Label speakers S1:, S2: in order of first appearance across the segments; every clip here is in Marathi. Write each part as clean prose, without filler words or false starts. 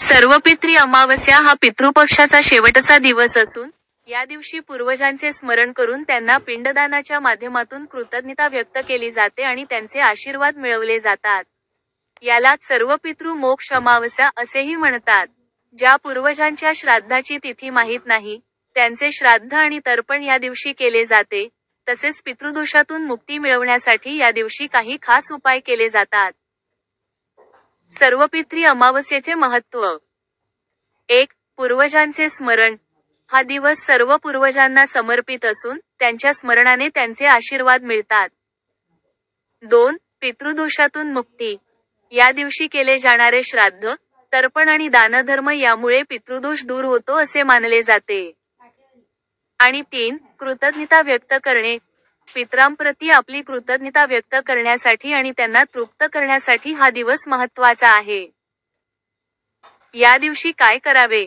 S1: सर्वपित्री अमावस्या हा पितृपक्षाचा शेवटचा दिवस असून, या दिवशी पूर्वजांचे स्मरण करून त्यांना पिंडदानाच्या माध्यमातून कृतज्ञता व्यक्त केली जाते आणि त्यांचे आशीर्वाद मिळवले जातात. यालाच सर्वपितृ मोक्ष अमावस्या असेही म्हणतात. ज्या पूर्वजांच्या श्राद्धाची तिथी माहीत नाही, त्यांचे श्राद्ध आणि तर्पण या दिवशी केले जाते. तसेच पितृदोषातून मुक्ती मिळवण्यासाठी या दिवशी काही खास उपाय केले जातात. सर्वपित्री अमावस्येचे महत्त्व. 1. पूर्वजांचे स्मरण. हा दिवस सर्व पूर्वजांना समर्पित असून, त्यांच्या स्मरणाने त्यांचे आशीर्वाद मिळतात. 2. पितृदोषातून मुक्ती. या दिवशी केले जाणारे श्राद्ध, तर्पण आणि दानधर्म यामुळे पितृदोष दूर होतो असे मानले जाते. आणि 3. कृतज्ञता व्यक्त करणे. पितरांप्रती आपली कृतज्ञता व्यक्त करण्यासाठी आणि त्यांना तृप्त करण्यासाठी हा दिवस महत्त्वाचा आहे. या दिवशी काय करावे?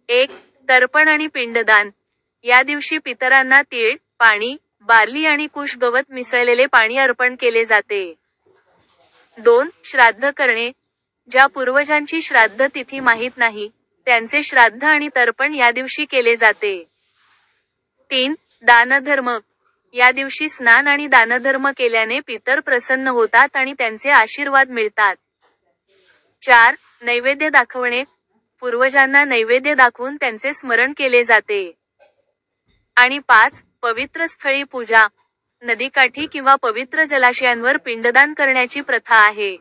S1: 1. तर्पण आणि पिंडदान. या दिवशी पितरांना तीळ, पाणी, बार्ली आणि कुश गवत मिसळलेले पाणी अर्पण केले जाते. 2. श्राद्ध करणे. ज्या पूर्वजांची श्राद्ध तिथी माहीत नाही, त्यांचे श्राद्ध आणि तर्पण या दिवशी केले जाते. 3. दानधर्म. या दिवशी स्नान आणि दानधर्म केल्याने पितर प्रसन्न होतात आणि त्यांचे आशीर्वाद मिळतात. 4. नैवेद्य दाखवणे. पूर्वजांना नैवेद्य दाखवून त्यांचे स्मरण केले जाते. आणि 5. पवित्र स्थळी पूजा. नदीकाठी किंवा पवित्र जलाशयांवर पिंडदान करण्याची प्रथा आहे.